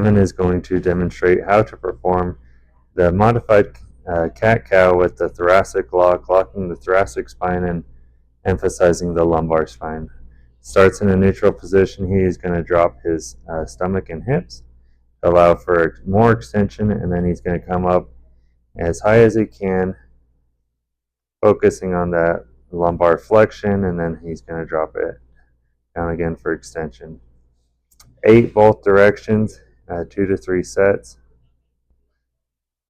Evan is going to demonstrate how to perform the modified cat-cow with the thoracic lock, locking the thoracic spine and emphasizing the lumbar spine. Starts in a neutral position. He is going to drop his stomach and hips, allow for more extension, and then he's going to come up as high as he can, focusing on that lumbar flexion, and then he's going to drop it down again for extension. 8 both directions, 2 to 3 sets.